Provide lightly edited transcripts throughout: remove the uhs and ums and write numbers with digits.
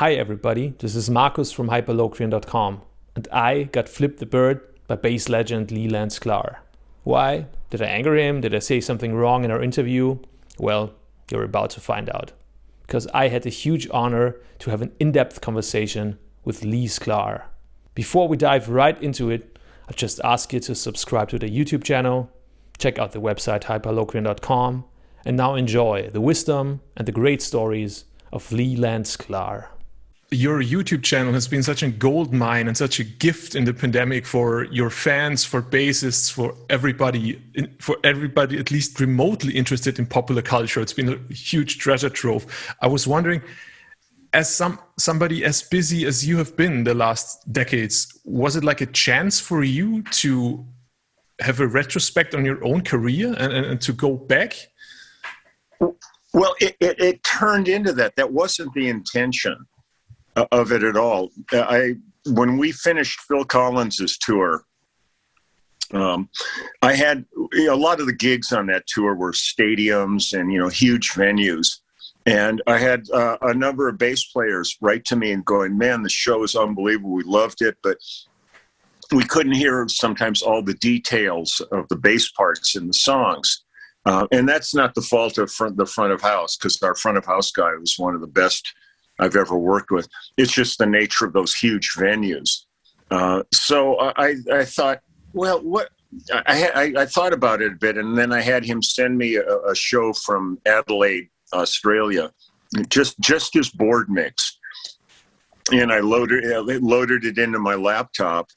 Hi everybody, this is Markus from hyperlocrian.com, and I got flipped the bird by bass legend Leland Sklar. Why? Did I anger him? Did I say something wrong in our interview? Well, you're about to find out. Because I had the huge honor to have an in-depth conversation with Lee Sklar. Before we dive right into it, I just ask you to subscribe to the YouTube channel, check out the website hyperlocrian.com, and now enjoy the wisdom and the great stories of Leland Sklar. Your YouTube channel has been such a gold mine and such a gift in the pandemic for your fans, for bassists, for everybody at least remotely interested in popular culture. It's been a huge treasure trove. I was wondering, as somebody as busy as you have been the last decades, was it like a chance for you to have a retrospect on your own career and to go back? Well, it turned into that. That wasn't the intention of it at all. When we finished Phil Collins's tour, I had a lot of the gigs on that tour were stadiums and huge venues, and I had a number of bass players write to me and going, "Man, the show is unbelievable. We loved it, but we couldn't hear sometimes all the details of the bass parts in the songs." And that's not the fault of the front of house, because our front of house guy was one of the best I've ever worked with. It's just the nature of those huge venues. So I thought, well, what? I thought about it a bit, and then I had him send me a show from Adelaide, Australia, just his board mix, and I loaded it into my laptop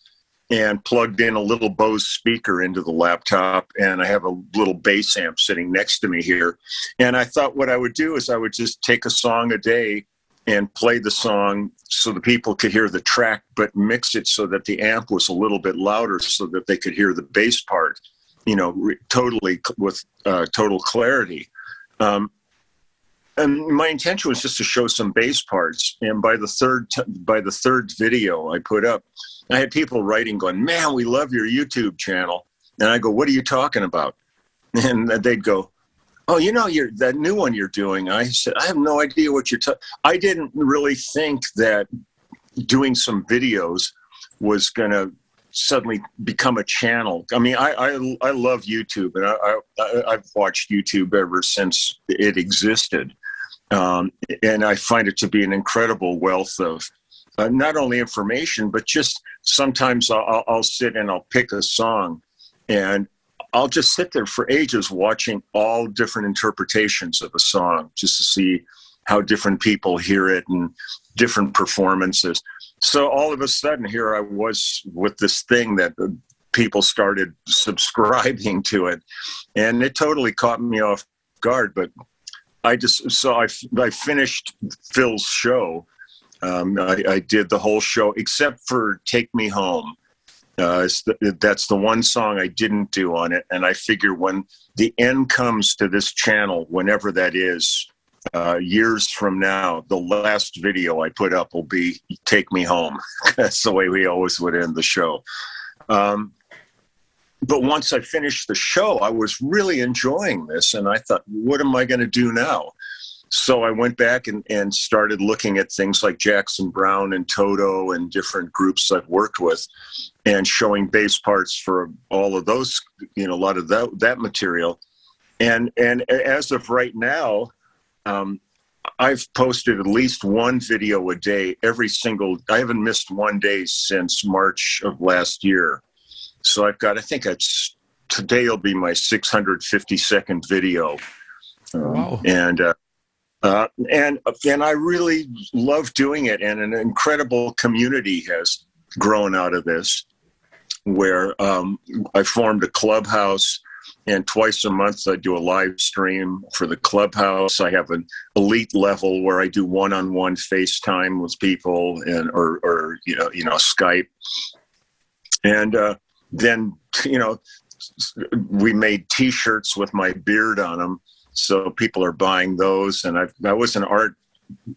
and plugged in a little Bose speaker into the laptop, and I have a little bass amp sitting next to me here. And I thought what I would do is I would just take a song a day and play the song so the people could hear the track, but mix it so that the amp was a little bit louder so that they could hear the bass part, totally with total clarity. And my intention was just to show some bass parts. And by the third video I put up, I had people writing going, "Man, we love your YouTube channel." And I go, "What are you talking about?" And they'd go, "Oh, that new one you're doing." I said, "I have no idea what you're talking." I didn't really think that doing some videos was going to suddenly become a channel. I mean, I love YouTube, and I've watched YouTube ever since it existed. And I find it to be an incredible wealth of not only information, but just sometimes I'll sit and I'll pick a song, and I'll just sit there for ages watching all different interpretations of a song just to see how different people hear it and different performances. So all of a sudden, here I was with this thing that people started subscribing to it, and it totally caught me off guard. But I finished Phil's show. I did the whole show except for "Take Me Home." That's the one song I didn't do on it, and I figure when the end comes to this channel, whenever that is, years from now, the last video I put up will be "Take Me Home." That's the way we always would end the show. But once I finished the show, I was really enjoying this, and I thought, what am I going to do now? So I went back and started looking at things like Jackson Browne and Toto and different groups I've worked with, and showing bass parts for all of those, a lot of that material. And as of right now, I've posted at least one video a day I haven't missed one day since March of last year. So I've got, today will be my 652nd video. Wow. And I really love doing it, and an incredible community has grown out of this, where I formed a clubhouse, and twice a month I do a live stream for the clubhouse. I have an elite level where I do one-on-one FaceTime with people or Skype, and then we made T-shirts with my beard on them. So people are buying those, and I was an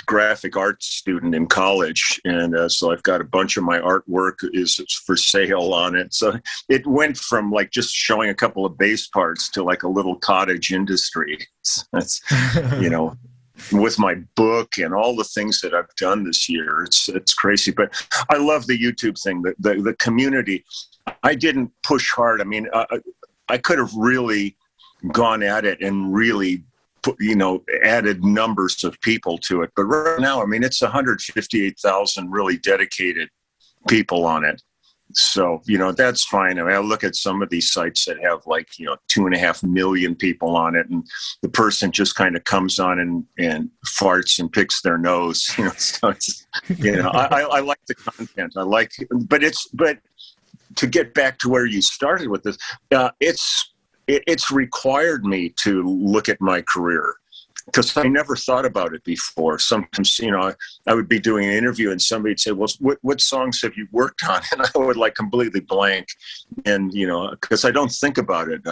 graphic arts student in college, and so I've got a bunch of my artwork is for sale on it. So it went from like just showing a couple of bass parts to like a little cottage industry. That's with my book and all the things that I've done this year. It's crazy, but I love the YouTube thing, the community. I didn't push hard. I mean, I could have really gone at it and really put, added numbers of people to it. But right now, I mean, it's 158,000 really dedicated people on it. So, that's fine. I mean, I look at some of these sites that have 2.5 million people on it, and the person just kind of comes on and farts and picks their nose. So it's, I like the content. But to get back to where you started with this, it's required me to look at my career, because I never thought about it before. Sometimes, I would be doing an interview and somebody would say, well, what songs have you worked on? And I would completely blank. And, because I don't think about it.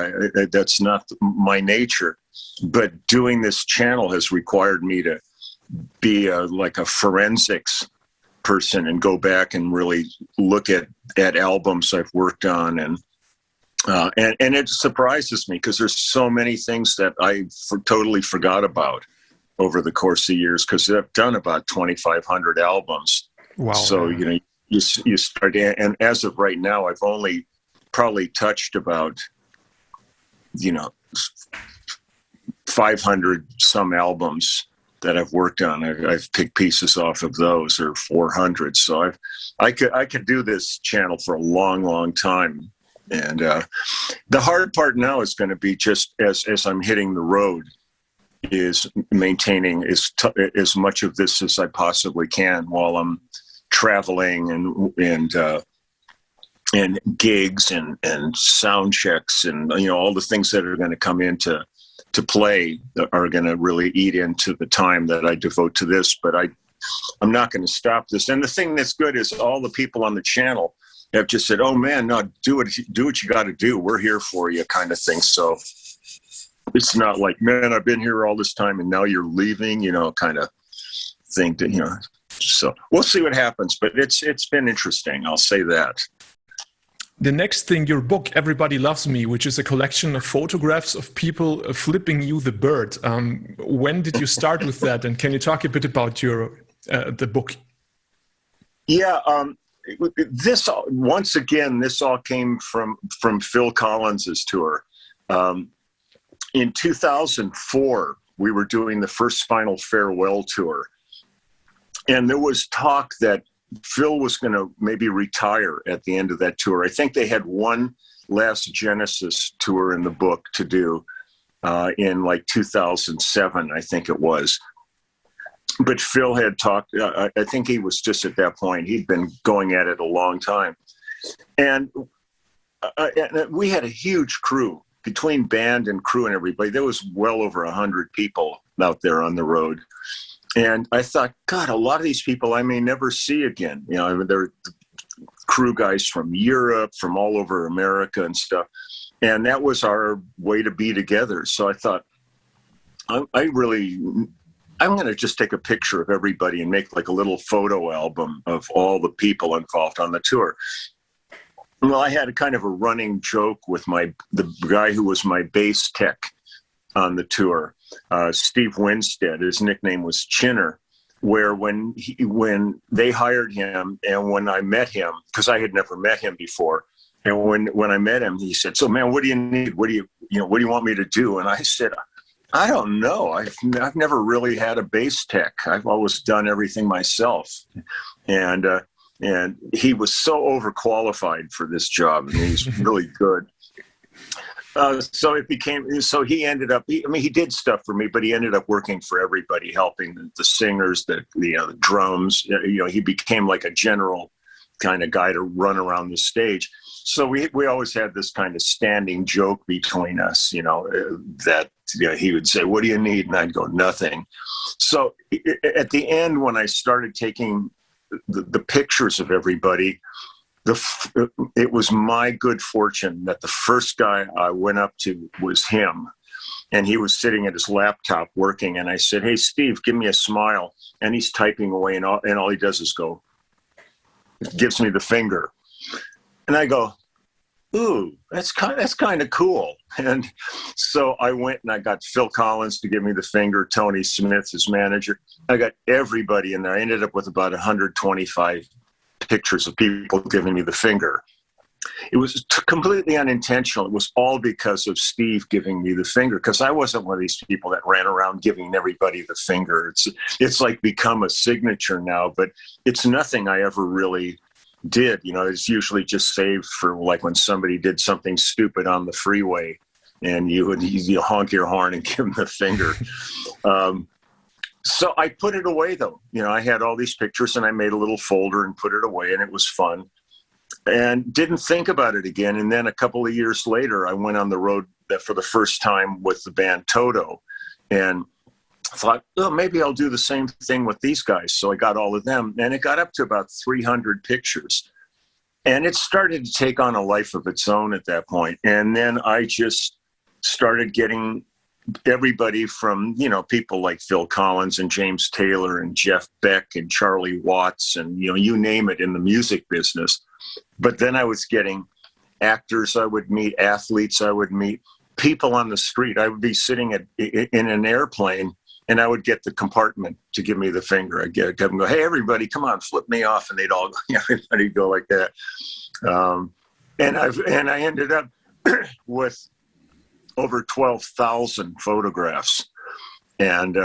That's not my nature. But doing this channel has required me to be a forensics person and go back and really look at albums I've worked on. And it surprises me, because there's so many things that I totally forgot about over the course of years, because I've done about 2,500 albums. Wow. So, you start, and as of right now, I've only probably touched about, 500 some albums that I've worked on. I've picked pieces off of those, or 400. So I could do this channel for a long, long time. And the hard part now is going to be, just as I'm hitting the road, is maintaining as much of this as I possibly can while I'm traveling and gigs and sound checks and all the things that are going to come into play are going to really eat into the time that I devote to this. But I'm not going to stop this. And the thing that's good is all the people on the channel have just said, "Oh man, no, do what you got to do. We're here for you," kind of thing. So it's not like, "Man, I've been here all this time and now you're leaving," kind of thing. So we'll see what happens. But it's been interesting. I'll say that. The next thing, your book, Everybody Loves Me, which is a collection of photographs of people flipping you the bird. When did you start with that? And can you talk a bit about the book? Yeah. This all came from Phil Collins's tour. In 2004, we were doing the first Final Farewell tour, and there was talk that Phil was going to maybe retire at the end of that tour. I think they had one last Genesis tour in the book to do in 2007, I think it was. But Phil had talked, I think he was just at that point, he'd been going at it a long time. And we had a huge crew, between band and crew and everybody. There was well over 100 people out there on the road. And I thought, God, a lot of these people I may never see again. They're crew guys from Europe, from all over America and stuff. And that was our way to be together. So I thought, I'm going to just take a picture of everybody and make a little photo album of all the people involved on the tour. Well, I had a kind of a running joke with the guy who was my bass tech on the tour, Steve Winstead. His nickname was Chinner, where when they hired him and when I met him, because I had never met him before, and when I met him, he said, "So man, what do you need? What do you want me to do?" And I said, "I don't know. I've never really had a bass tech. I've always done everything myself." And he was so overqualified for this job. And he's really good. So he ended up, he did stuff for me, but he ended up working for everybody, helping the singers, the drums. He became like a general kind of guy to run around the stage. So we always had this kind of standing joke between us, that he would say, "What do you need?" And I'd go, "Nothing." So at the end, when I started taking the pictures of everybody, it was my good fortune that the first guy I went up to was him. And he was sitting at his laptop working. And I said, "Hey, Steve, give me a smile." And he's typing away, and all he does is gives me the finger. And I go, ooh, that's kind of cool. And so I went and I got Phil Collins to give me the finger, Tony Smith, his manager. I got everybody in there. I ended up with about 125 pictures of people giving me the finger. It was completely unintentional. It was all because of Steve giving me the finger, because I wasn't one of these people that ran around giving everybody the finger. It's like become a signature now, but it's nothing I ever really did. You know, it's usually just saved for like when somebody did something stupid on the freeway and you honk your horn and give them the finger. So I put it away though. You know, I had all these pictures and I made a little folder and put it away, and it was fun. And didn't think about it again. And then a couple of years later, I went on the road for the first time with the band Toto, and thought, oh, maybe I'll do the same thing with these guys. So I got all of them, and it got up to about 300 pictures. And it started to take on a life of its own at that point. And then I just started getting everybody from, you know, people like Phil Collins and James Taylor and Jeff Beck and Charlie Watts and, you know, you name it in the music business. But then I was getting actors I would meet, athletes I would meet, people on the street. I would be sitting in an airplane, and I would get the compartment to give me the finger. I'd get them go, hey, everybody, come on, flip me off. And they'd all go, everybody go like that. And I ended up with over 12,000 photographs. And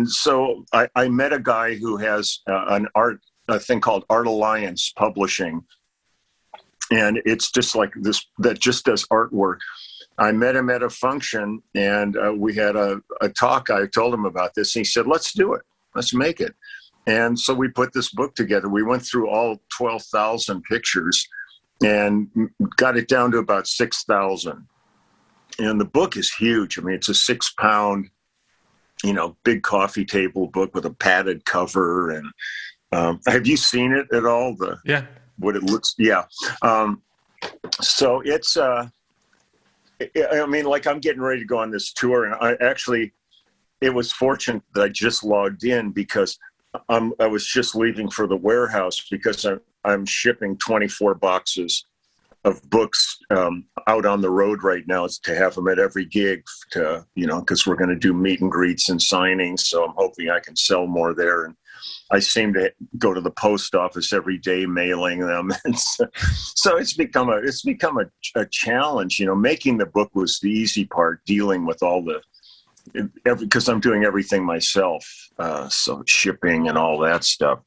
so I met a guy who has a thing called Art Alliance Publishing. And it's just like this, that just does artwork. I met him at a function, and we had a talk. I told him about this, and he said, let's do it. Let's make it. And so we put this book together. We went through all 12,000 pictures and got it down to about 6,000. And the book is huge. I mean, it's a 6-pound, you know, big coffee table book with a padded cover. And have you seen it at all? Yeah. What it looks, yeah. So it's, I mean, like I'm getting ready to go on this tour, and it was fortunate that I just logged in because I was just leaving for the warehouse because I'm shipping 24 boxes of books out on the road right now to have them at every gig to, you know, because we're going to do meet and greets and signings. So I'm hoping I can sell more there. And I seem to go to the post office every day mailing them. And so it's become a challenge. You know, making the book was the easy part, dealing with all because I'm doing everything myself. So shipping and all that stuff.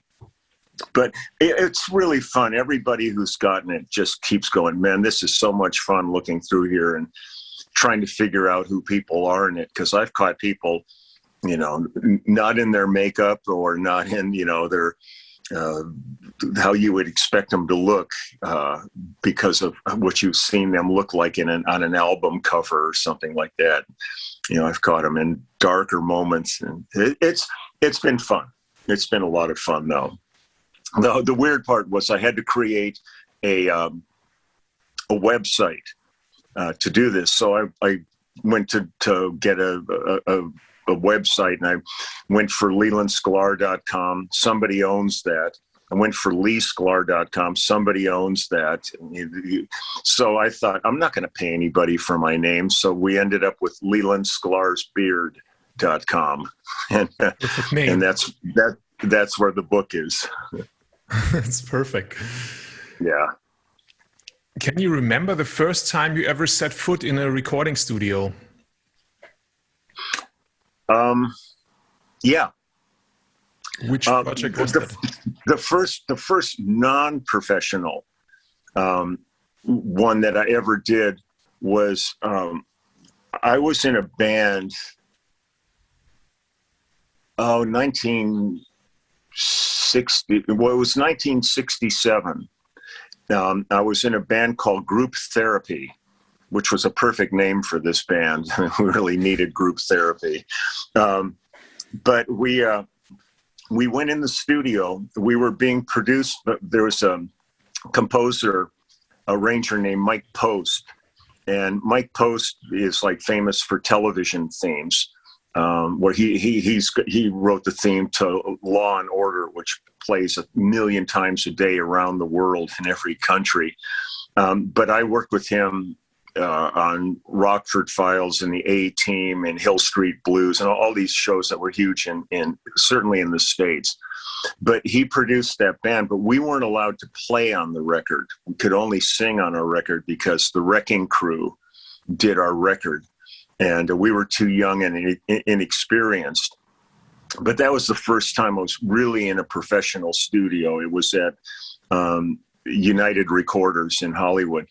But it's really fun. Everybody who's gotten it just keeps going, man, this is so much fun looking through here and trying to figure out who people are in it. Because I've caught people, you know, not in their makeup or not in, you know, their how you would expect them to look because of what you've seen them look like on an album cover or something like that. You know, I've caught them in darker moments, and it's been fun. It's been a lot of fun, though. The weird part was I had to create a website to do this. So I went to get a website, and I went for lelandsklar.com. Somebody owns that. I went for leesklar.com. Somebody owns that. So I thought, I'm not going to pay anybody for my name. So we ended up with lelandsklar'sbeard.com. And that's where the book is. That's perfect. Yeah. Can you remember the first time you ever set foot in a recording studio? Yeah. Which project was that? The first non-professional one that I ever did was I was in a band. 1960. Well, it was 1967. I was in a band called Group Therapy, which was a perfect name for this band. We really needed group therapy. But we went in the studio. We were being produced, but there was a composer, arranger named Mike Post. And Mike Post is like famous for television themes, where he wrote the theme to Law and Order, which plays 1 million times a day around the world in every country. But I worked with him on Rockford Files and the A-Team and Hill Street Blues and all these shows that were huge in certainly in the States. But he produced that band, but we weren't allowed to play on the record. We could only sing on our record because the Wrecking Crew did our record. And we were too young and inexperienced. But that was the first time I was really in a professional studio. It was at United Recorders in Hollywood.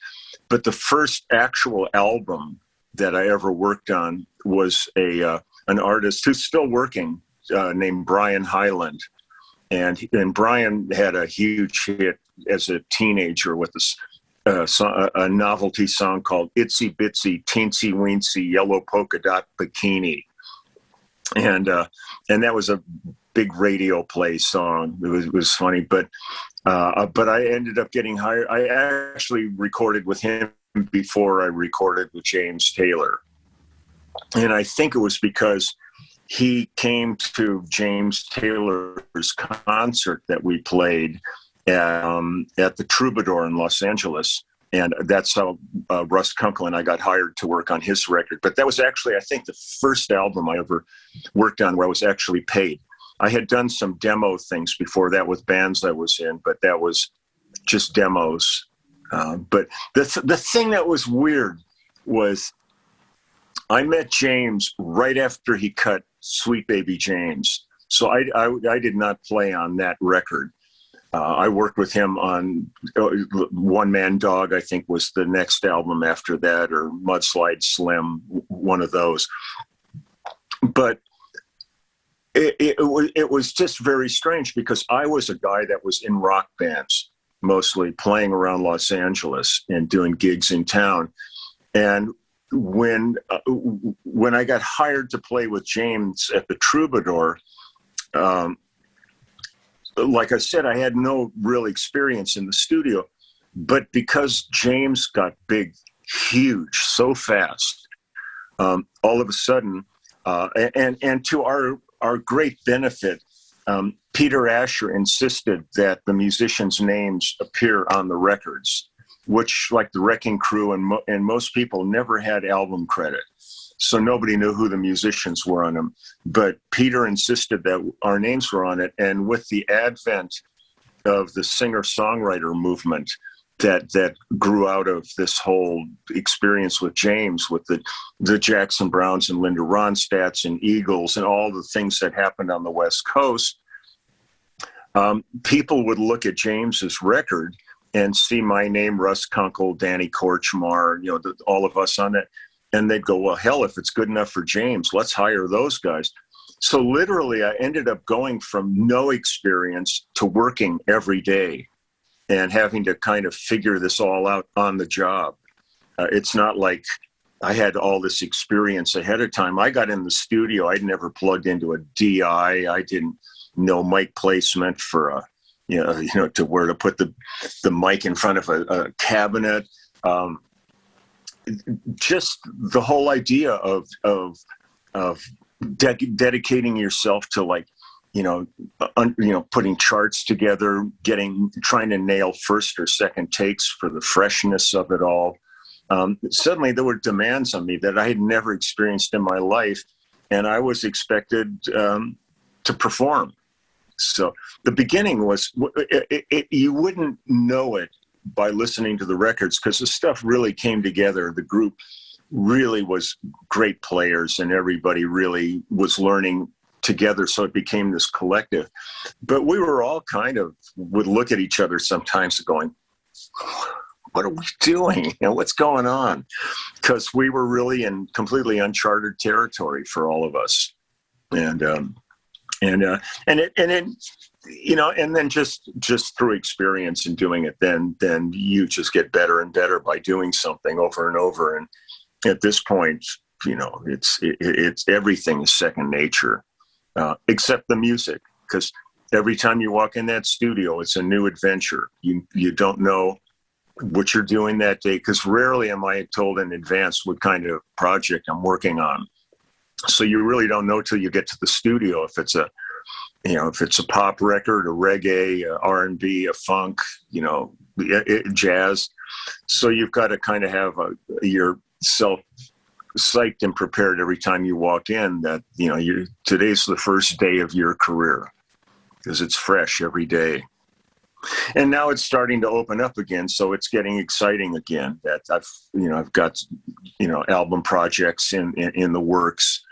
But the first actual album that I ever worked on was an artist who's still working named Brian Hyland. And Brian had a huge hit as a teenager with a novelty song called Itsy Bitsy Teensy Weensy Yellow Polka Dot Bikini. And that was a big radio play song. It was funny, but I ended up getting hired. I actually recorded with him before I recorded with James Taylor. And I think it was because he came to James Taylor's concert that we played at the Troubadour in Los Angeles. And that's how Russ Kunkel and I got hired to work on his record. But that was actually, I think, the first album I ever worked on where I was actually paid. I had done some demo things before that with bands I was in, but that was just demos. But the thing that was weird was I met James right after he cut Sweet Baby James. So I did not play on that record. I worked with him on One Man Dog, I think was the next album after that, or Mudslide Slim, one of those. But it was just very strange because I was a guy that was in rock bands, mostly playing around Los Angeles and doing gigs in town. And when I got hired to play with James at the Troubadour, like I said, I had no real experience in the studio, but because James got big, huge, so fast, all of a sudden, and to our great benefit, Peter Asher insisted that the musicians' names appear on the records, which, like the Wrecking Crew and most people, never had album credit. So nobody knew who the musicians were on them. But Peter insisted that our names were on it. And with the advent of the singer-songwriter movement that grew out of this whole experience with James, with the Jackson Browns and Linda Ronstadts and Eagles and all the things that happened on the West Coast, people would look at James's record and see my name, Russ Kunkel, Danny Korchmar, all of us on it. And they'd go, well, hell, if it's good enough for James, let's hire those guys. So literally, I ended up going from no experience to working every day and having to kind of figure this all out on the job. It's not like I had all this experience ahead of time. I got in the studio. I'd never plugged into a DI. I didn't know mic placement for to where to put the mic in front of a cabinet. Just the whole idea of dedicating yourself to putting charts together, trying to nail first or second takes for the freshness of it all. Suddenly there were demands on me that I had never experienced in my life, and I was expected to perform. So the beginning was, you wouldn't know it by listening to the records because the stuff really came together. The group really was great players and everybody really was learning together. So it became this collective. But we were all would look at each other sometimes going, what are we doing? What's going on? Because we were really in completely uncharted territory for all of us. And then just through experience and doing it, then you just get better and better by doing something over and over. And at this point, it's everything is second nature, except the music, because every time you walk in that studio, it's a new adventure. You don't know what you're doing that day, because rarely am I told in advance what kind of project I'm working on. So you really don't know till you get to the studio if it's a if it's a pop record, a reggae, a R&B, a funk, jazz. So you've got to kind of have yourself psyched and prepared every time you walk in that, today's the first day of your career because it's fresh every day. And now it's starting to open up again. So it's getting exciting again that I've got, album projects in the works.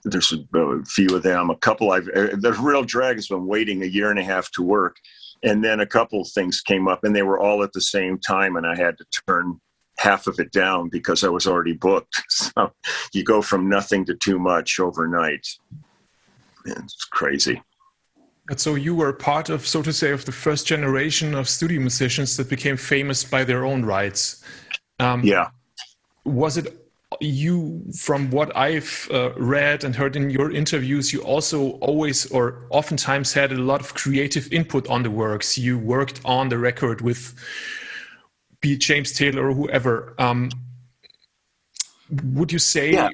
There's a few of them, a couple the Real Drag has been waiting a year and a half to work. And then a couple things came up and they were all at the same time. And I had to turn half of it down because I was already booked. So you go from nothing to too much overnight. And it's crazy. But so you were part of, so to say, of the first generation of studio musicians that became famous by their own rights. Yeah. Was it you, from what I've read and heard in your interviews, you also always or oftentimes had a lot of creative input on the works. You worked on the record with, be it James Taylor or whoever. Would you say... Yeah.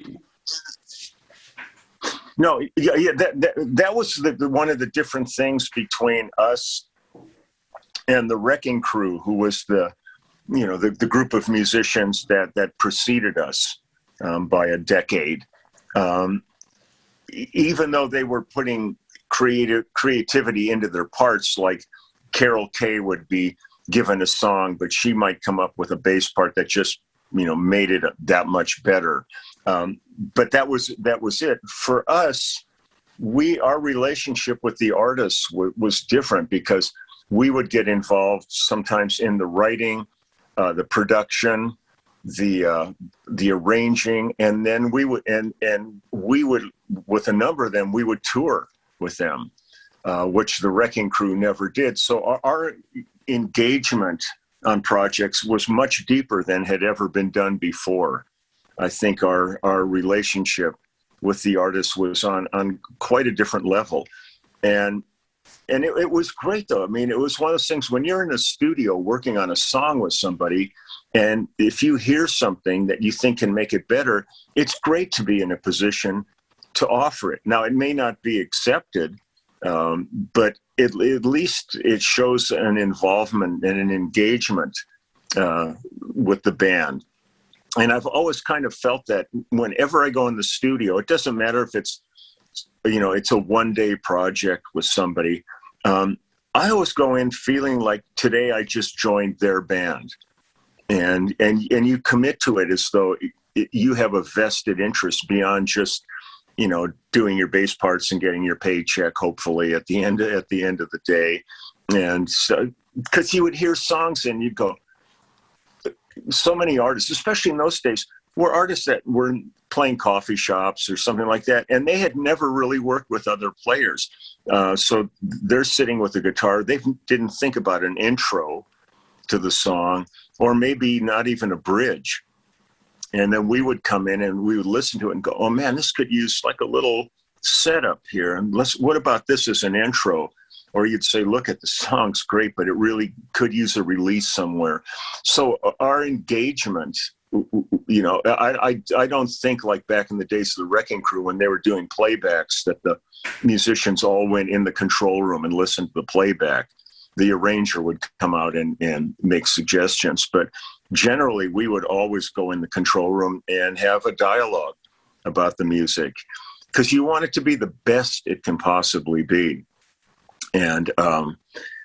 No, yeah, that was one of the different things between us and the Wrecking Crew, who was the group of musicians that preceded us by a decade. Even though they were putting creativity into their parts, like Carol Kay would be given a song, but she might come up with a bass part that just made it that much better. But that was it. For us, our relationship with the artists was different because we would get involved sometimes in the writing, the production, the arranging, and then we would with a number of them we would tour with them, which the Wrecking Crew never did. So our engagement on projects was much deeper than had ever been done before. I think our relationship with the artists was on quite a different level. And it was great, though. I mean, it was one of those things when you're in a studio working on a song with somebody, and if you hear something that you think can make it better, it's great to be in a position to offer it. Now, it may not be accepted, but at least it shows an involvement and an engagement with the band. And I've always kind of felt that whenever I go in the studio, it doesn't matter if it's a one-day project with somebody. I always go in feeling like today I just joined their band, and you commit to it as though you have a vested interest beyond just doing your bass parts and getting your paycheck, hopefully at the end of the day. And so, because you would hear songs and you'd go, so many artists, especially in those days, were artists that were playing coffee shops or something like that, and they had never really worked with other players. So they're sitting with a guitar. They didn't think about an intro to the song, or maybe not even a bridge. And then we would come in and we would listen to it and go, oh man, this could use like a little setup here. And what about this as an intro? Or you'd say, look at the song's great, but it really could use a release somewhere. So our engagement, I don't think like back in the days of the Wrecking Crew when they were doing playbacks that the musicians all went in the control room and listened to the playback. The arranger would come out and make suggestions. But generally, we would always go in the control room and have a dialogue about the music because you want it to be the best it can possibly be. And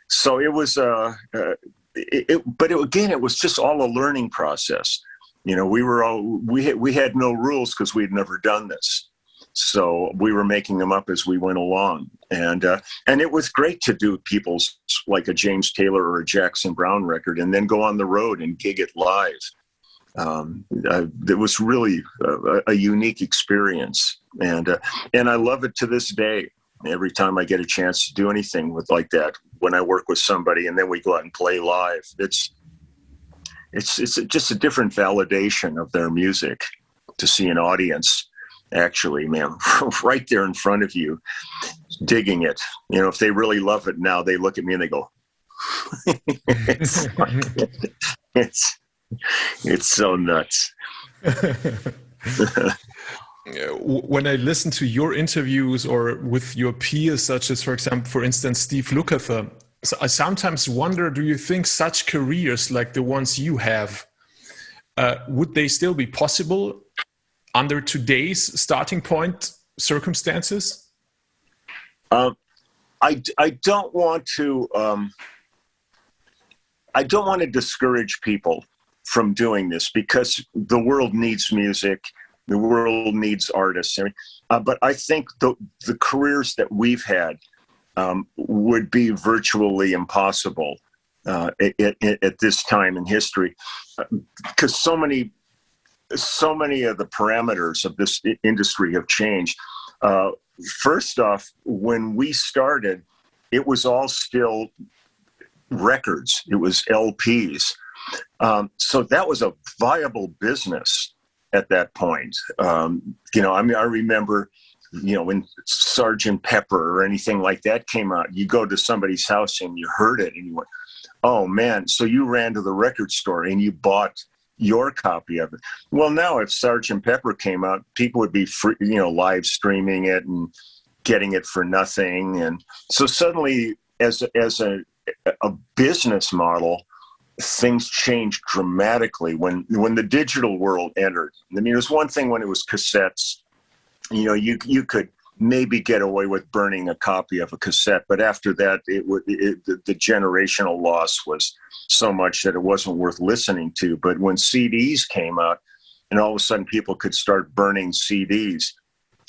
so it was, but it was just all a learning process. We had no rules because we'd never done this. So we were making them up as we went along. And it was great to do people's, like a James Taylor or a Jackson Browne record, and then go on the road and gig it live. It was really a unique experience. And I love it to this day. Every time I get a chance to do anything with like that, when I work with somebody and then we go out and play live, it's just a different validation of their music to see an audience actually, man, right there in front of you, digging it. If they really love it now, they look at me and they go, it's so nuts. when I listen to your interviews or with your peers, such as, for instance, Steve Lukather, so I sometimes wonder, do you think such careers like the ones you have, would they still be possible under today's starting point circumstances? I don't want to discourage people from doing this, because the world needs music, the world needs artists. But I think the careers that we've had would be virtually impossible at this time in history, because so many of the parameters of this industry have changed. First off, when we started, it was all still records. It was LPs. So that was a viable business at that point. I remember, when Sgt. Pepper or anything like that came out, you go to somebody's house and you heard it and you went, oh man. So you ran to the record store and you bought your copy of it. Well, now if Sgt. Pepper came out, people would be free, live streaming it and getting it for nothing. And so suddenly, as a business model, things changed dramatically when the digital world entered. I mean, it was one thing when it was cassettes. You could maybe get away with burning a copy of a cassette, but after that, the generational loss was so much that it wasn't worth listening to. But when CDs came out, and all of a sudden people could start burning CDs,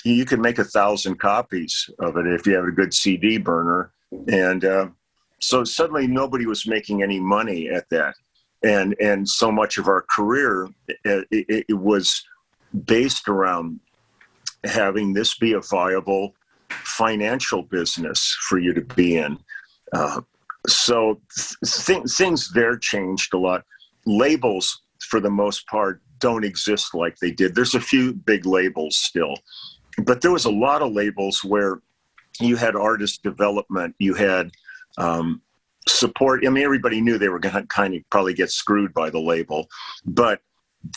you could make 1,000 copies of it if you have a good CD burner. And so suddenly nobody was making any money at that. And so much of our career, it was based around having this be a viable financial business for you to be in. So things there changed a lot. Labels, for the most part, don't exist like they did. There's a few big labels still, but there was a lot of labels where you had artist development, you had support. I mean, everybody knew they were going to kind of probably get screwed by the label, but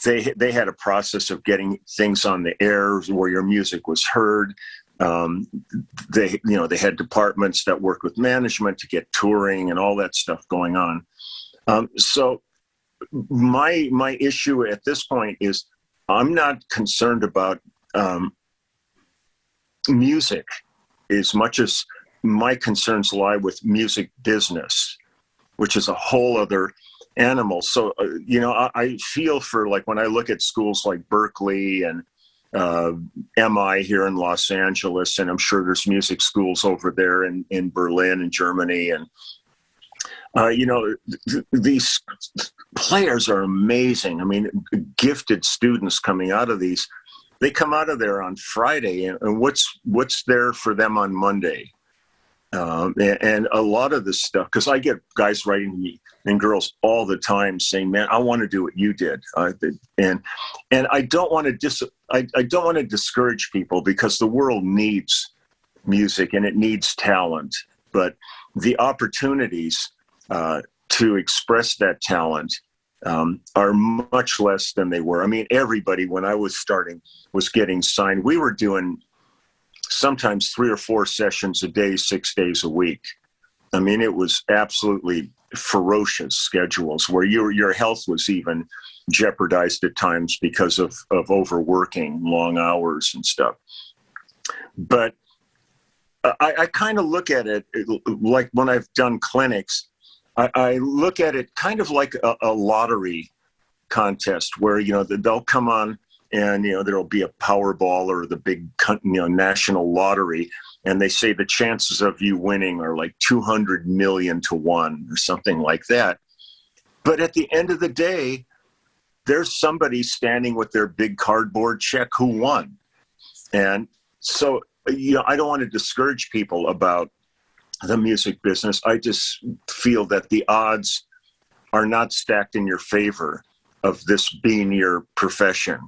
they had a process of getting things on the air where your music was heard. They had departments that worked with management to get touring and all that stuff going on. So my issue at this point is I'm not concerned about music as much as my concerns lie with music business, which is a whole other animal. So, I feel for, like, when I look at schools like Berkeley and MI here in Los Angeles, and I'm sure there's music schools over there in Berlin and Germany. And, these players are amazing. I mean, gifted students coming out of these, they come out of there on Friday, and what's there for them on Monday? And a lot of this stuff, because I get guys writing to me and girls all the time saying, "Man, I want to do what you did," and I don't want to discourage people, because the world needs music and it needs talent, but the opportunities to express that talent are much less than they were. I mean, everybody, when I was starting, was getting signed. We were doing sometimes 3 or 4 sessions a day, 6 days a week. I mean, it was absolutely ferocious schedules where your health was even jeopardized at times because of overworking, long hours and stuff. But I kind of look at it like when I've done clinics, I look at it kind of like a lottery contest where, they'll come on and, there'll be a Powerball or the big, national lottery. And they say the chances of you winning are like 200 million to 1 or something like that. But at the end of the day, there's somebody standing with their big cardboard check who won. And so, I don't want to discourage people about the music business. I just feel that the odds are not stacked in your favor of this being your profession.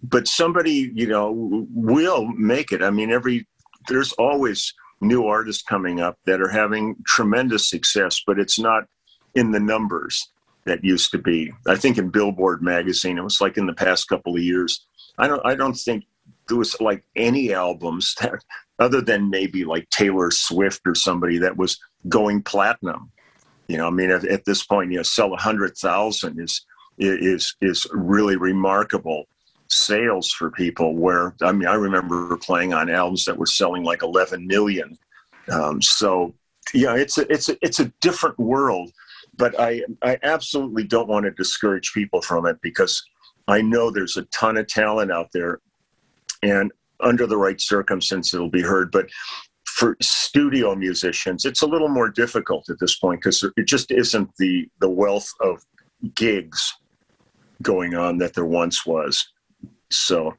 But somebody, will make it. I mean, there's always new artists coming up that are having tremendous success, but it's not in the numbers that used to be. I think in Billboard magazine, it was like in the past couple of years, I don't think there was like any albums that, other than maybe like Taylor Swift or somebody, that was going platinum. You know, I mean, at this point, you know, sell 100,000 is really remarkable sales for people. Where, I mean, I remember playing on albums that were selling like 11 million. So yeah, it's a different world, but I absolutely don't want to discourage people from it, because I know there's a ton of talent out there, and under the right circumstances, it'll be heard. But for studio musicians, it's a little more difficult at this point, because it just isn't the wealth of gigs going on that there once was. So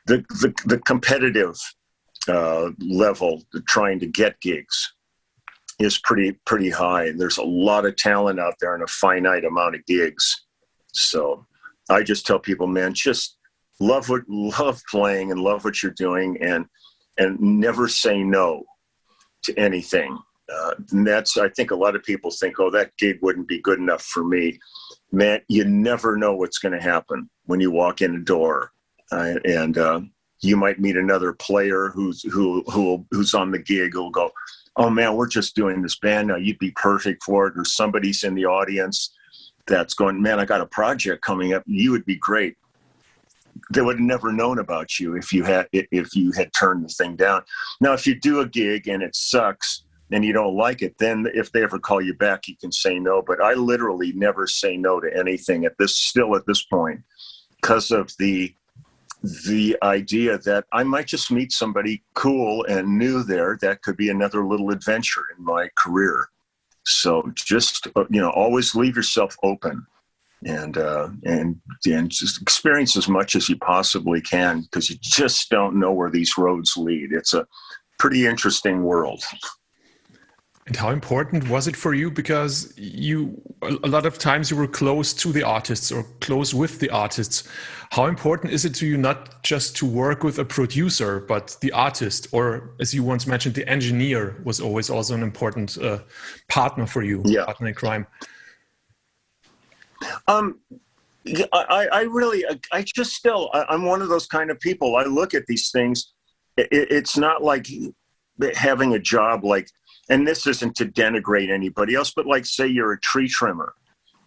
the competitive level, trying to get gigs, is pretty high. There's a lot of talent out there and a finite amount of gigs. So I just tell people, man, just love playing and love what you're doing, and never say no to anything. And that's, I think a lot of people think, oh, that gig wouldn't be good enough for me. Man, you never know what's going to happen when you walk in a door, and you might meet another player who's on the gig who'll go, oh man, we're just doing this band now, you'd be perfect for it. Or somebody's in the audience that's going, man, I got a project coming up, you would be great. They would have never known about you if you had turned the thing down. Now, if you do a gig and it sucks and you don't like it, then if they ever call you back, you can say no. But I literally never say no to anything at this point, because of the idea that I might just meet somebody cool and new there that could be another little adventure in my career. So just, you know, always leave yourself open, and just experience as much as you possibly can, because you just don't know where these roads lead. It's a pretty interesting world. And how important was it for you? Because a lot of times you were close to the artists or close with the artists. How important is it to you not just to work with a producer, but the artist, or as you once mentioned, the engineer was always also an important partner for you, yeah. Partner in crime? I'm one of those kind of people. I look at these things. It's not like having a job like, and this isn't to denigrate anybody else, but like, say you're a tree trimmer,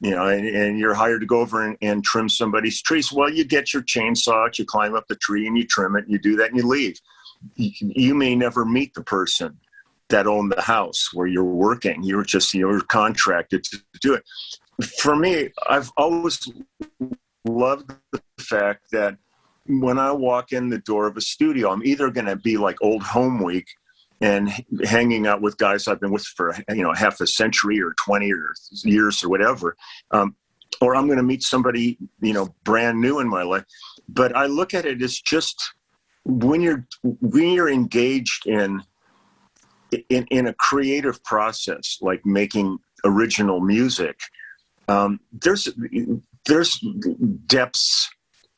you know, and you're hired to go over and trim somebody's trees. Well, you get your chainsaw, you climb up the tree and you trim it, and you do that and you leave. You may never meet the person that owned the house where you're working. You're contracted to do it. For me, I've always loved the fact that when I walk in the door of a studio, I'm either going to be like old home week and hanging out with guys I've been with for, you know, half a century or 20 years or whatever, or I'm going to meet somebody, you know, brand new in my life. But I look at it as just when you're engaged in a creative process, like making original music, there's depths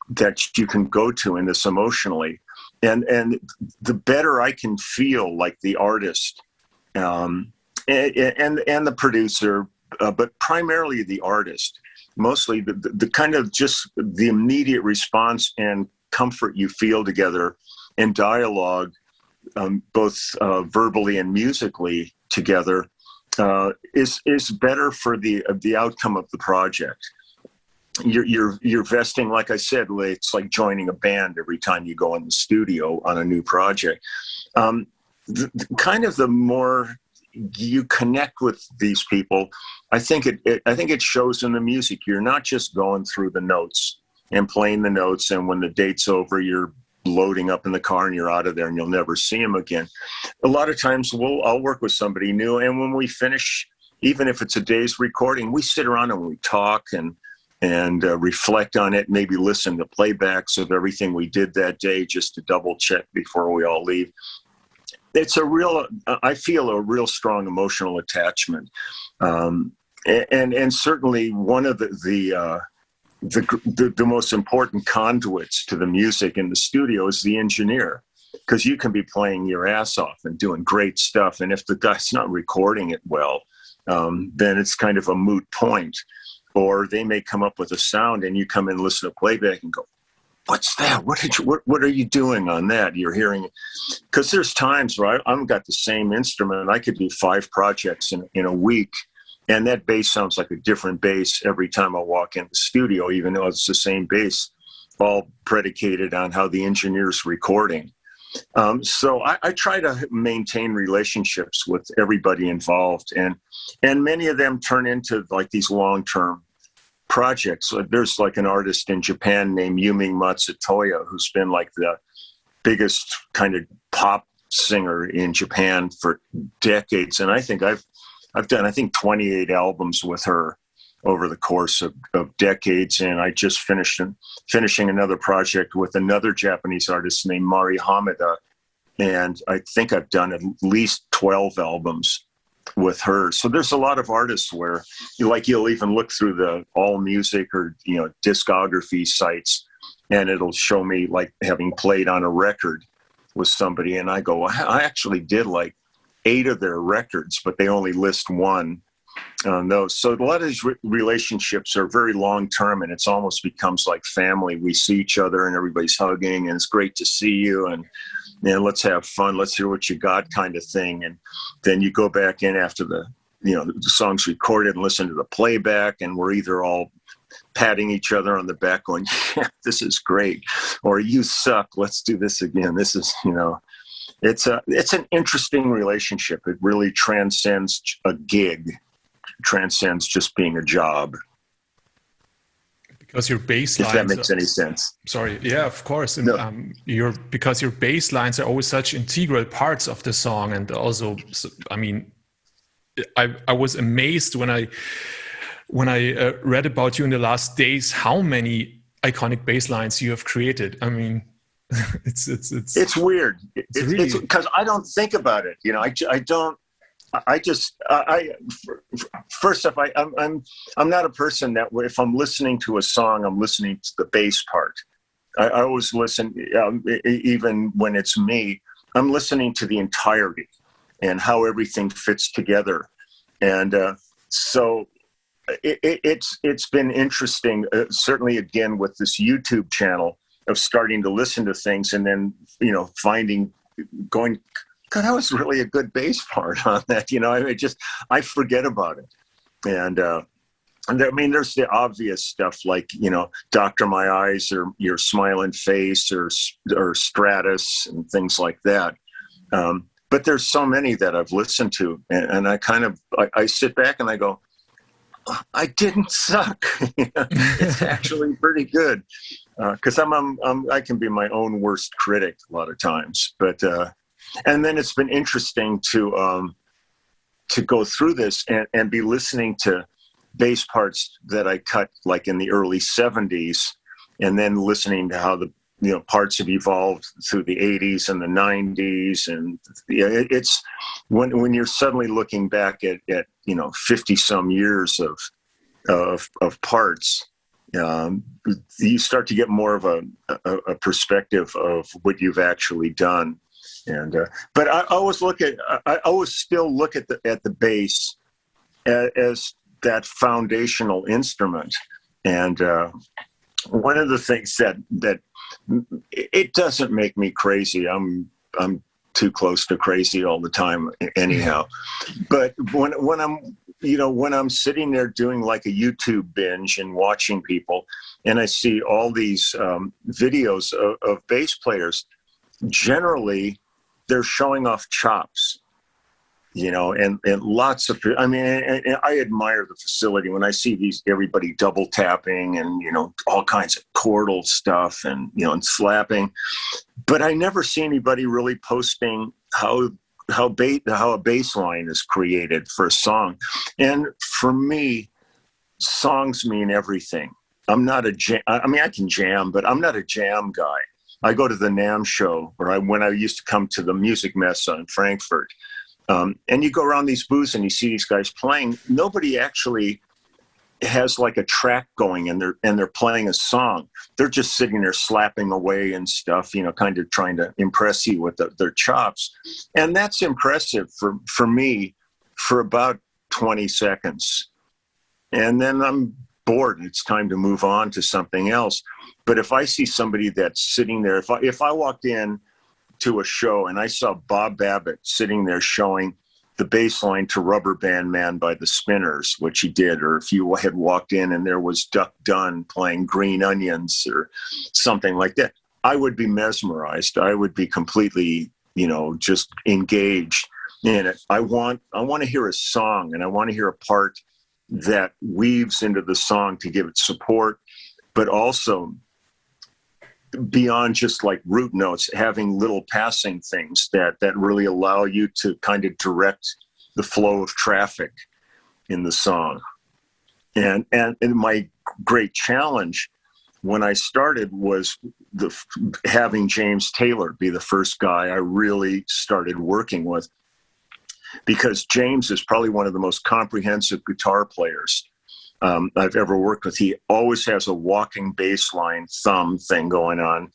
that you can go to in this emotionally. And the better I can feel like the artist, and the producer, but primarily the artist, mostly the kind of just the immediate response and comfort you feel together in dialogue, both verbally and musically together, is better for the outcome of the project. You're vesting, like I said, it's like joining a band every time you go in the studio on a new project. The more you connect with these people, I think it shows in the music. You're not just going through the notes and playing the notes, and when the date's over, you're loading up in the car and you're out of there and you'll never see them again. A lot of times I'll work with somebody new, and when we finish, even if it's a day's recording, we sit around and we talk and reflect on it, maybe listen to playbacks of everything we did that day just to double check before we all leave. It's I feel a real strong emotional attachment. And certainly one of the most important conduits to the music in the studio is the engineer, because you can be playing your ass off and doing great stuff, and if the guy's not recording it well, then it's kind of a moot point. Or they may come up with a sound and you come in and listen to playback and go, what's that? What are you doing on that? You're hearing, because there's times where I've got the same instrument. I could do 5 projects in a week, and that bass sounds like a different bass every time I walk in the studio, even though it's the same bass, all predicated on how the engineer's recording. So I try to maintain relationships with everybody involved, and many of them turn into like these long-term projects. There's like an artist in Japan named Yumi Matsutoya, who's been like the biggest kind of pop singer in Japan for decades. And I think I've done 28 albums with her over the course of decades. And I just finishing another project with another Japanese artist named Mari Hamada. And I think I've done at least 12 albums with her. So there's a lot of artists where you'll even look through the All Music or, discography sites, and it'll show me like having played on a record with somebody. And I go, I actually did like 8 of their records, but they only list one on those. So a lot of these relationships are very long-term, and it's almost becomes like family. We see each other and everybody's hugging, and it's great to see you. And let's have fun. Let's hear what you got, kind of thing. And then you go back in after the song's recorded and listen to the playback, and we're either all patting each other on the back going, yeah, this is great, or you suck, let's do this again. This is, it's an interesting relationship. It really transcends a gig, transcends just being a job. Because your bass lines, if that makes any sense. Sorry, yeah, of course. And no. Because your bass lines are always such integral parts of the song, and also, I mean, I was amazed when I read about you in the last days how many iconic bass lines you have created. I mean, it's weird. It's because I don't think about it. First off, I'm not a person that if I'm listening to a song, I'm listening to the bass part. I always listen, even when it's me, I'm listening to the entirety and how everything fits together. And so it's been interesting, certainly again with this YouTube channel, of starting to listen to things and then, going, God, that was really a good bass part on that. I forget about it. And I mean, there's the obvious stuff like, Doctor My Eyes or Your Smiling Face or Stratus and things like that. But there's so many that I've listened to, and I sit back and I go, I didn't suck. It's actually pretty good. Because I can be my own worst critic a lot of times, but and then it's been interesting to go through this and be listening to bass parts that I cut like in the early 70s, and then listening to how the parts have evolved through the 80s and the 90s, and it's when you're suddenly looking back at 50 some years of parts. You start to get more of a perspective of what you've actually done, and but I always still look at the bass as that foundational instrument, and one of the things that it doesn't make me crazy. I'm too close to crazy all the time anyhow, but when I'm sitting there doing like a YouTube binge and watching people, and I see all these videos of bass players, generally they're showing off chops, and lots of, I mean, and I admire the facility when I see everybody double tapping and, all kinds of chordal stuff and, and slapping, but I never see anybody really posting how a bass line is created for a song. And for me, songs mean everything. I'm not I can jam, but I'm not a jam guy. I go to the NAMM show, or when I used to come to the Music Messe in Frankfurt, and you go around these booths and you see these guys playing. Nobody actually has like a track going and they're playing a song. They're just sitting there slapping away and stuff, kind of trying to impress you with their chops. And that's impressive for me for about 20 seconds. And then I'm bored and it's time to move on to something else. But if I see somebody that's sitting there, if I walked in to a show and I saw Bob Babbitt sitting there showing the bass line to Rubber Band Man by the Spinners, which he did, or if you had walked in and there was Duck Dunn playing Green Onions or something like that, I would be mesmerized. I would be completely, just engaged in it. I want to hear a song, and I want to hear a part that weaves into the song to give it support, but also beyond just like root notes, having little passing things that really allow you to kind of direct the flow of traffic in the song. And my great challenge when I started was having James Taylor be the first guy I really started working with, because James is probably one of the most comprehensive guitar players I've ever worked with. He always has a walking bass line thumb thing going on.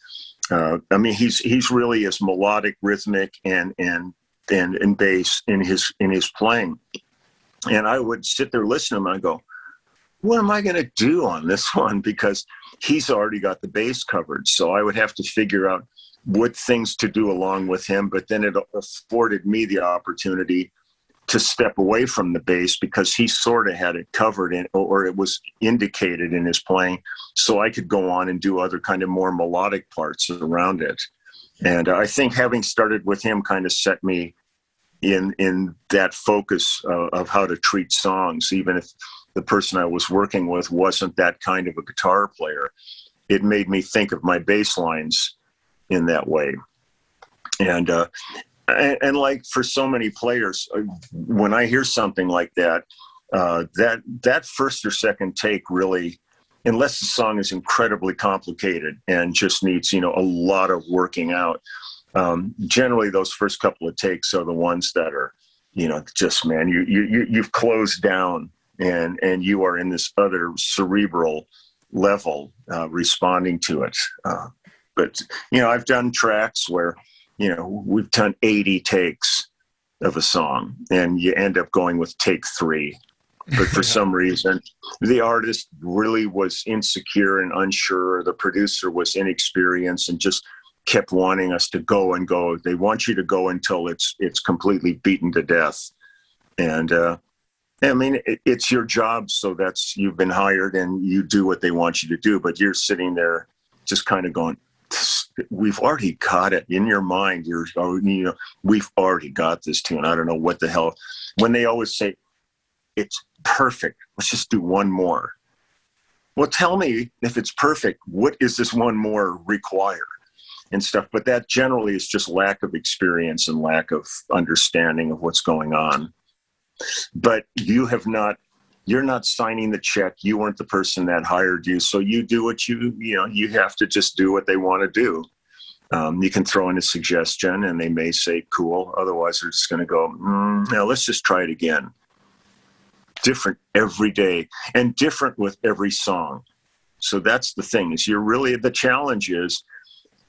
He's really as melodic, rhythmic, and bass in his playing. And I would sit there listening to him and I go, what am I going to do on this one? Because he's already got the bass covered. So I would have to figure out what things to do along with him. But then it afforded me the opportunity to step away from the bass because he sort of had it covered or it was indicated in his playing. So I could go on and do other kind of more melodic parts around it. And I think having started with him kind of set me in that focus of how to treat songs, even if the person I was working with wasn't that kind of a guitar player. It made me think of my bass lines in that way. And like for so many players, when I hear something like that, that first or second take really, unless the song is incredibly complicated and just needs, a lot of working out, generally those first couple of takes are the ones that are, just, man, you've closed down and you are in this other cerebral level responding to it. But I've done tracks where, we've done 80 takes of a song and you end up going with take 3. But for some reason, the artist really was insecure and unsure. The producer was inexperienced and just kept wanting us to go and go. They want you to go until it's completely beaten to death. And it's your job. So you've been hired and you do what they want you to do. But you're sitting there just kind of going, we've already got it in your mind. We've already got this tune. I don't know what the hell. When they always say, it's perfect, let's just do one more. Well, tell me if it's perfect, what is this one more require and stuff? But that generally is just lack of experience and lack of understanding of what's going on. But you're not signing the check. You weren't the person that hired you. So you do what you have to just do what they want to do. You can throw in a suggestion and they may say, cool. Otherwise they're just going to go, no, let's just try it again. Different every day and different with every song. So that's the thing is the challenge is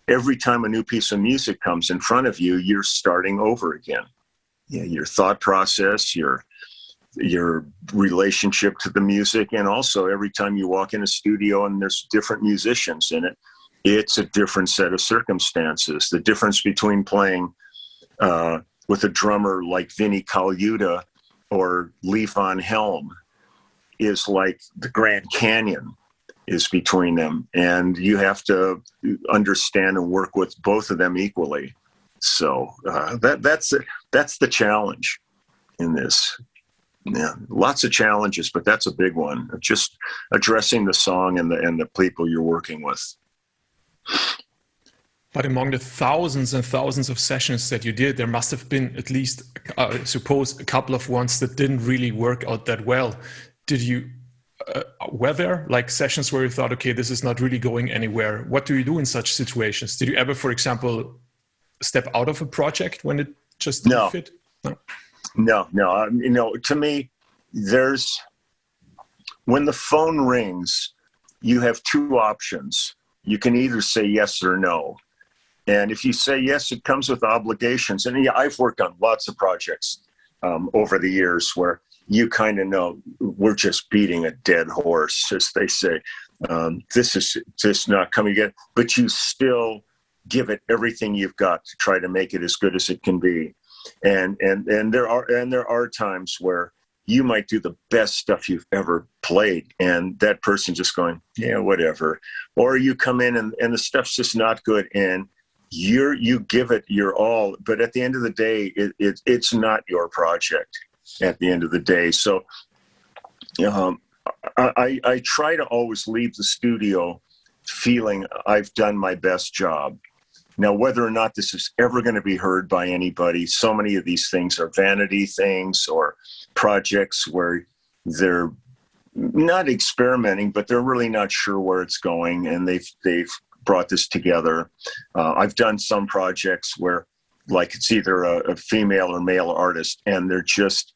every time a new piece of music comes in front of you, you're starting over again. Yeah, your thought process, your relationship to the music. And also every time you walk in a studio and there's different musicians in it, it's a different set of circumstances. The difference between playing with a drummer like Vinnie Colaiuta or Lee Von Helm is like the Grand Canyon is between them. And you have to understand and work with both of them equally. So that's the challenge in this. Yeah, lots of challenges, but that's a big one. Just addressing the song and the people you're working with. But among the thousands and thousands of sessions that you did, there must have been at least, I suppose, a couple of ones that didn't really work out that well. Were there like sessions where you thought, okay, this is not really going anywhere? What do you do in such situations? Did you ever, for example, step out of a project when it just didn't fit? No. To me, when the phone rings, you have two options. You can either say yes or no. And if you say yes, it comes with obligations. And yeah, I've worked on lots of projects over the years where you kind of know we're just beating a dead horse, as they say. This is just not coming again, but you still give it everything you've got to try to make it as good as it can be. And there are times where you might do the best stuff you've ever played, and that person just going, yeah, whatever. Or you come in and the stuff's just not good, and you give it your all, but at the end of the day, it's not your project at the end of the day. So I try to always leave the studio feeling I've done my best job. Now, whether or not this is ever going to be heard by anybody, so many of these things are vanity things or projects where they're not experimenting, but they're really not sure where it's going, and they've brought this together. I've done some projects where, like, it's either a female or male artist, and they're just,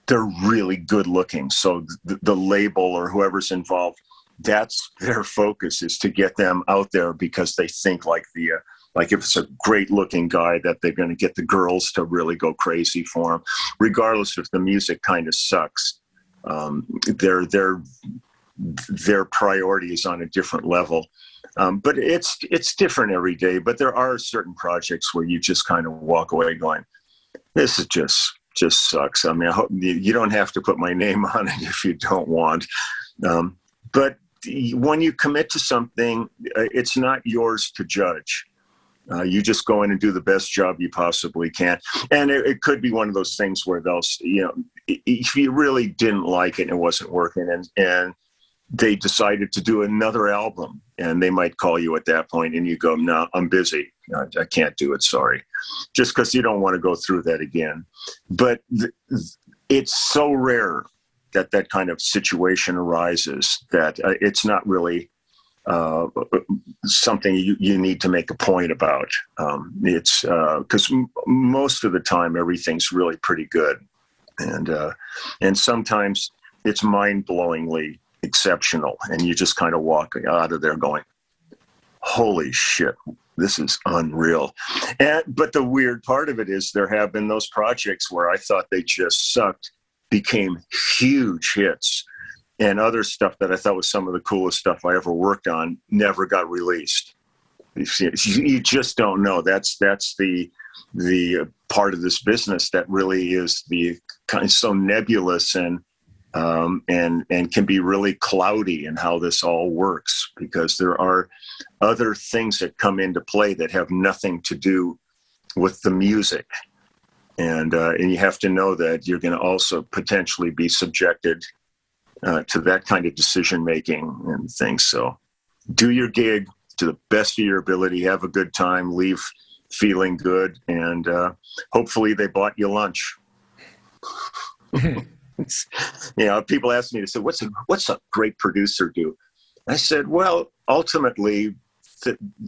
they're really good looking. So the label or whoever's involved, that's their focus, is to get them out there because they think like if it's a great looking guy that they're going to get the girls to really go crazy for him, regardless if the music kind of sucks. Their priority is on a different level. But it's different every day. But there are certain projects where you just kind of walk away going, this is just sucks. I mean, I hope you don't have to put my name on it if you don't want. But when you commit to something, it's not yours to judge. You just go in and do the best job you possibly can. And it could be one of those things where they'll, if you really didn't like it and it wasn't working, and they decided to do another album, and they might call you at that point, and you go, no, I'm busy. I can't do it. Sorry. Just because you don't want to go through that again. But it's so rare that kind of situation arises that it's not really something you need to make a point about. It's because most of the time everything's really pretty good, and sometimes it's mind-blowingly exceptional, and you just kind of walk out of there going, holy shit, this is unreal. But the weird part of it is there have been those projects where I thought they just sucked, became huge hits, and other stuff that I thought was some of the coolest stuff I ever worked on never got released. You just don't know. That's the part of this business that really is the kind of so nebulous and can be really cloudy in how this all works, because there are other things that come into play that have nothing to do with the music. And you have to know that you're going to also potentially be subjected to that kind of decision-making and things. So do your gig to the best of your ability, have a good time, leave feeling good, and hopefully they bought you lunch. People ask me, they say, what's a great producer do? I said, well, ultimately,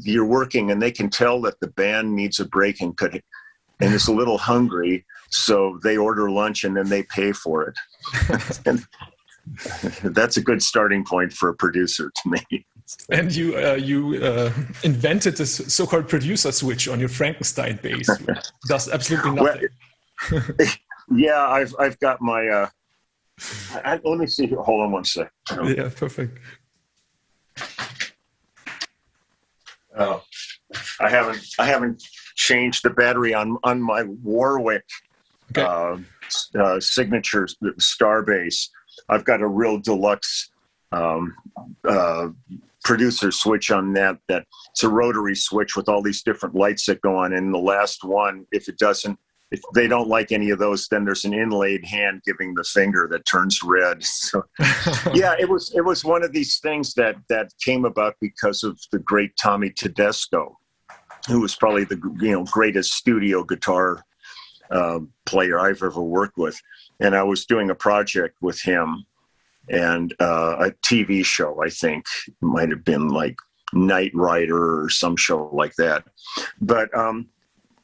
you're working and they can tell that the band needs a break and is a little hungry, so they order lunch and then they pay for it. And that's a good starting point for a producer to me. And you invented this so-called producer switch on your Frankenstein bass, which does absolutely nothing. Well, yeah, I've got my. Let me see here. Hold on one sec. Yeah, perfect. Oh, I haven't changed the battery on my Warwick signature star bass. I've got a real deluxe producer switch on that. It's a rotary switch with all these different lights that go on. And the last one, if they don't like any of those, then there's an inlaid hand giving the finger that turns red. So, yeah, it was one of these things that came about because of the great Tommy Tedesco, who was probably the greatest studio guitar player I've ever worked with. And I was doing a project with him and a TV show, I think it might have been like Knight Rider or some show like that. But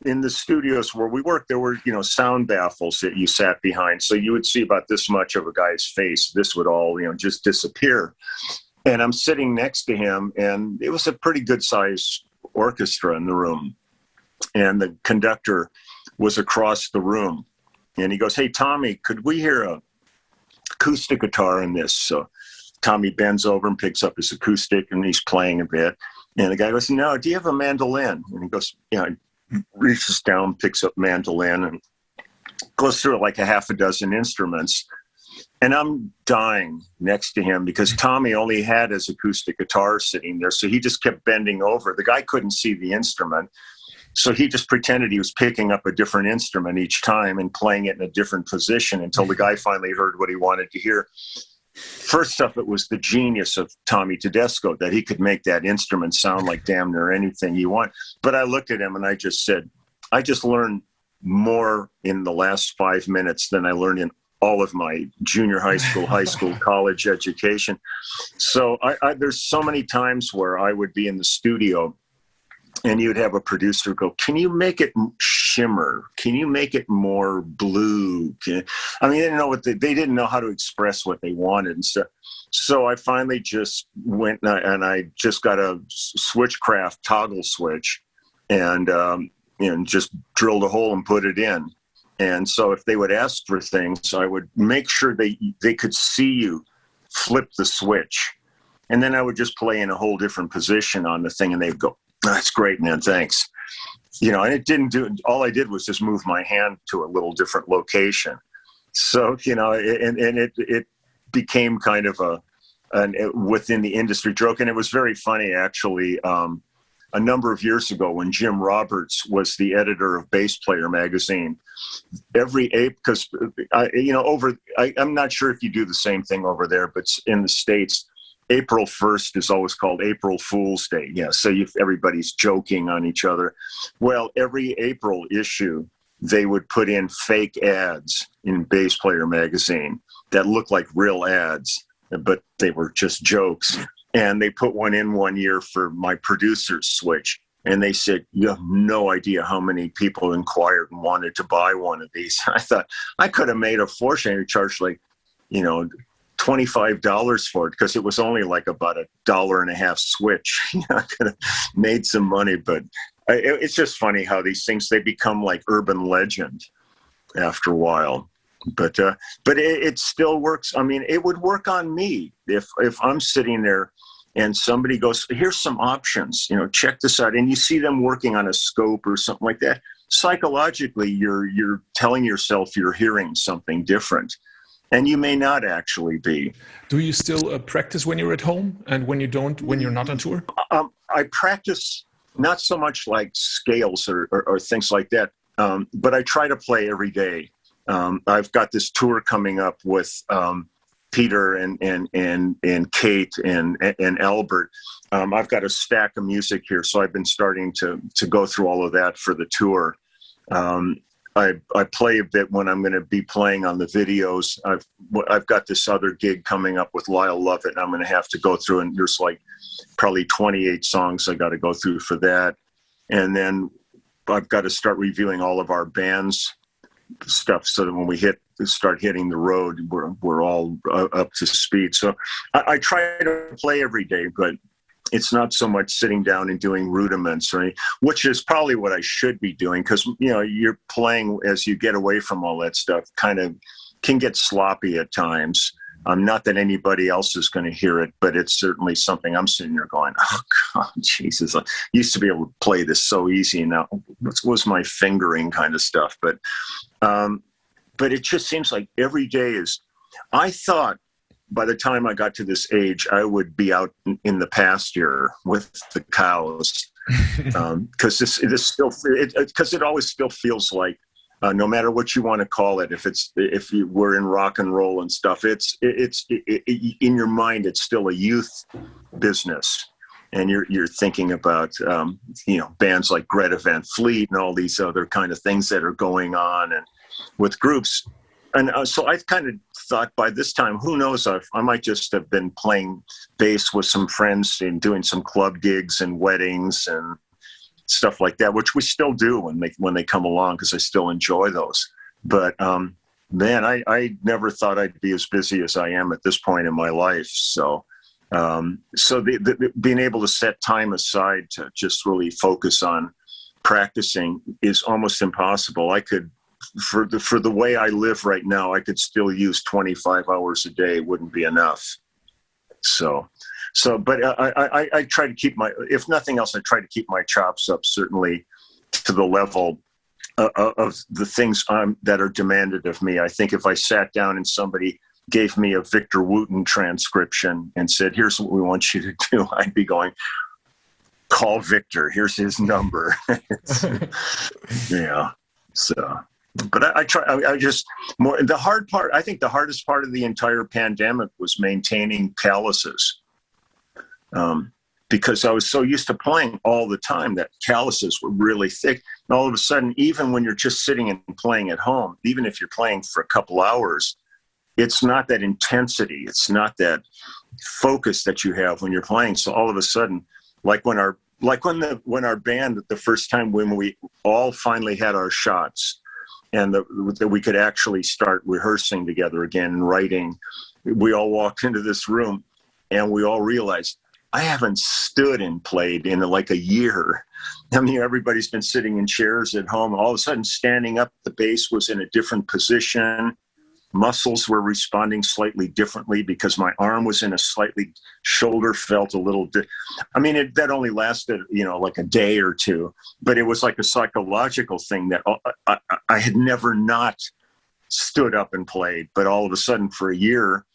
in the studios where we worked, there were, sound baffles that you sat behind. So you would see about this much of a guy's face. This would all, just disappear. And I'm sitting next to him, and it was a pretty good sized orchestra in the room. And the conductor was across the room. And he goes, "Hey, Tommy, could we hear a acoustic guitar in this?" So Tommy bends over and picks up his acoustic, and he's playing a bit. And the guy goes, "No, do you have a mandolin?" And he goes, "Yeah." He reaches down, picks up mandolin, and goes through like a half a dozen instruments. And I'm dying next to him because Tommy only had his acoustic guitar sitting there. So he just kept bending over. The guy couldn't see the instrument. So he just pretended he was picking up a different instrument each time and playing it in a different position until the guy finally heard what he wanted to hear. First up, it was the genius of Tommy Tedesco that he could make that instrument sound like damn near anything you want. But I looked at him and I just said, I just learned more in the last 5 minutes than I learned in all of my junior high school, college education. So there's so many times where I would be in the studio and you'd have a producer go, "Can you make it shimmer? Can you make it more blue?" I mean, they didn't know they didn't know how to express what they wanted and stuff. So I finally just went and I just got a Switchcraft toggle switch and just drilled a hole and put it in. And so if they would ask for things, I would make sure they could see you flip the switch. And then I would just play in a whole different position on the thing and they'd go, "That's great, man, thanks." And it didn't do, all I did was just move my hand to a little different location. So, it became kind of within the industry joke. And it was very funny, actually. A number of years ago when Jim Roberts was the editor of Bass Player magazine, because I'm not sure if you do the same thing over there, but in the States, April 1st is always called April Fool's Day. Yeah, so everybody's joking on each other. Well, every April issue, they would put in fake ads in Bass Player magazine that looked like real ads, but they were just jokes. And they put one in one year for my producer's switch. And they said, "You have no idea how many people inquired and wanted to buy one of these." I thought I could have made a fortune. I charged $25 for it because it was only like about $1.50 switch. I could have made some money, but it's just funny how these things, they become like urban legend after a while. But it still works. I mean, it would work on me if I'm sitting there and somebody goes, "Here's some options, check this out." And you see them working on a scope or something like that. Psychologically, you're telling yourself you're hearing something different. And you may not actually be. Do you still practice when you're at home and when you're not on tour? I practice not so much like scales or things like that, but I try to play every day. I've got this tour coming up with Peter and Kate and Albert. I've got a stack of music here, so I've been starting to go through all of that for the tour. I play a bit when I'm going to be playing on the videos. I've got this other gig coming up with Lyle Lovett, and I'm going to have to go through, and there's like probably 28 songs I got to go through for that. And then I've got to start reviewing all of our band's stuff so that when we start hitting the road, we're all up to speed. So I try to play every day, but it's not so much sitting down and doing rudiments which is probably what I should be doing. Cause you're playing as you get away from all that stuff, kind of can get sloppy at times. Not that anybody else is going to hear it, but it's certainly something I'm sitting there going, "Oh God, Jesus, I used to be able to play this so easy. Now what was my fingering kind of stuff?" But it just seems like every day I thought by the time I got to this age, I would be out in the pasture with the cows. Cause it always still feels like, no matter what you want to call it, if you were in rock and roll and stuff, it's in your mind, it's still a youth business. And you're thinking about, bands like Greta Van Fleet and all these other kind of things that are going on and with groups. And so I kind of thought by this time, who knows, I might just have been playing bass with some friends and doing some club gigs and weddings and stuff like that, which we still do when they come along, because I still enjoy those. But man, I never thought I'd be as busy as I am at this point in my life. So being able to set time aside to just really focus on practicing is almost impossible. I could for the way I live right now, I could still use 25 hours a day. Wouldn't be enough. But I try to keep if nothing else, I try to keep my chops up, certainly to the level of the things that are demanded of me. I think if I sat down and somebody gave me a Victor Wooten transcription and said, here's what we want you to do, I'd be going, call Victor, here's his number. Yeah. So, but I try, I just, the hard part, I think the hardest part of the entire pandemic was maintaining calluses. Because I was so used to playing all the time that calluses were really thick. And all of a sudden, even when you're just sitting and playing at home, even if you're playing for a couple hours, it's not that intensity. It's not that focus that you have when you're playing. So all of a sudden, when our band, the first time when we all finally had our shots and that we could actually start rehearsing together again and writing, we all walked into this room and we all realized, I haven't stood and played in like a year. I mean, everybody's been sitting in chairs at home. All of a sudden, standing up, the bass was in a different position. Muscles were responding slightly differently because my arm was in a slightly, shoulder felt a little, that only lasted, like a day or two, but it was like a psychological thing that I had never not stood up and played. But all of a sudden for a year,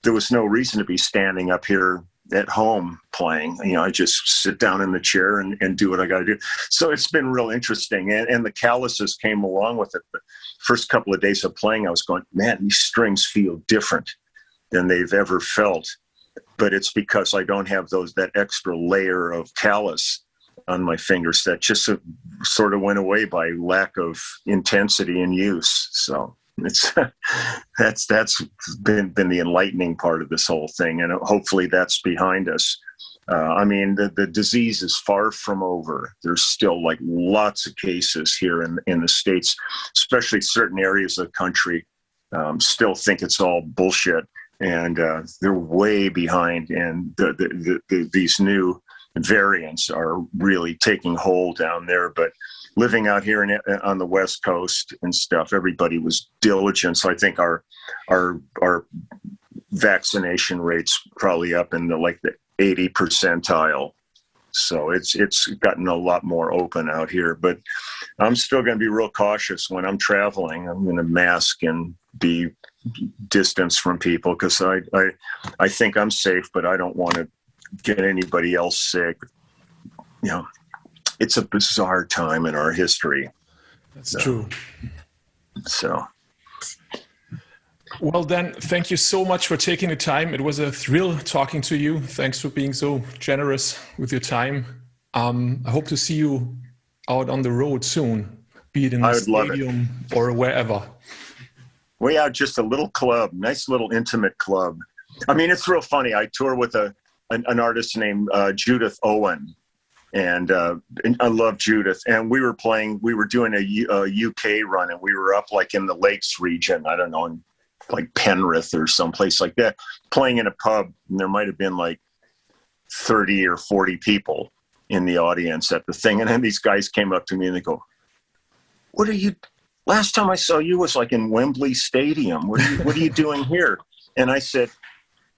there was no reason to be standing up here at home playing. I just sit down in the chair and do what I got to do. So it's been real interesting. And the calluses came along with it. The first couple of days of playing, I was going, man, these strings feel different than they've ever felt. But it's because I don't have that extra layer of callus on my fingers that just sort of went away by lack of intensity and use. So that's been the enlightening part of this whole thing, and hopefully that's behind us. The disease is far from over. There's still like lots of cases here in the States, especially certain areas of the country still think it's all bullshit, and they're way behind. And these new variants are really taking hold down there. But living out here on the West Coast and stuff, everybody was diligent. So I think our vaccination rate's probably up in the 80 percentile. So it's gotten a lot more open out here. But I'm still going to be real cautious when I'm traveling. I'm going to mask and be distanced from people because I think I'm safe, but I don't want to get anybody else sick. It's a bizarre time in our history. That's true. So. Well, Dan, thank you so much for taking the time. It was a thrill talking to you. Thanks for being so generous with your time. I hope to see you out on the road soon, be it in the stadium or wherever. Well, yeah, just a little club, nice little intimate club. It's real funny. I tour with an artist named Judith Owen. And I love Judith. And we were doing a UK run, and we were up like in the Lakes region, I don't know, in like Penrith or someplace like that, playing in a pub. And there might have been like 30 or 40 people in the audience at the thing. And then these guys came up to me and they go, last time I saw you was like in Wembley Stadium. What are you doing here? And I said,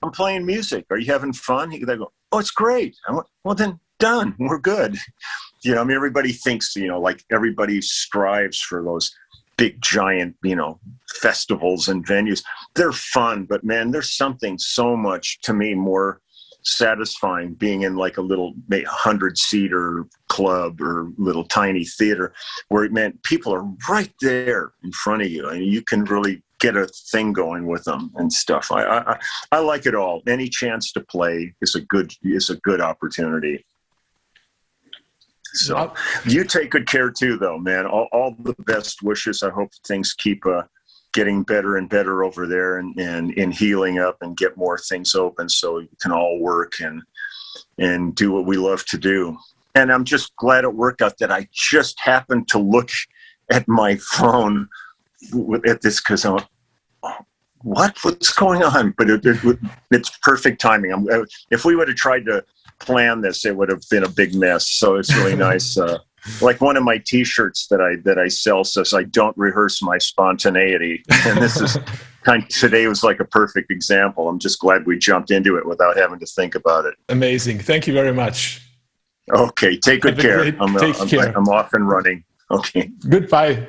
I'm playing music. Are you having fun? They go, oh, it's great. I went, well, then done. We're good. Everybody thinks, like everybody strives for those big, giant, festivals and venues. They're fun, but man, there's something so much to me more satisfying being in like a little 100-seater club or little tiny theater where, man, people are right there in front of you and you can really get a thing going with them and stuff. I like it all. Any chance to play is a good opportunity. So you take good care too, though, man. All the best wishes. I hope things keep getting better and better over there and healing up and get more things open so we can all work and do what we love to do. And I'm just glad it worked out that I just happened to look at my phone at this because I'm what's going on? But it's perfect timing. If we would have tried to plan this, it would have been a big mess. So it's really nice. Like one of my T-shirts that I sell says, "I don't rehearse my spontaneity," and this is today was like a perfect example. I'm just glad we jumped into it without having to think about it. Amazing. Thank you very much. Okay, take good care. Take care. I'm off and running. Okay. Goodbye.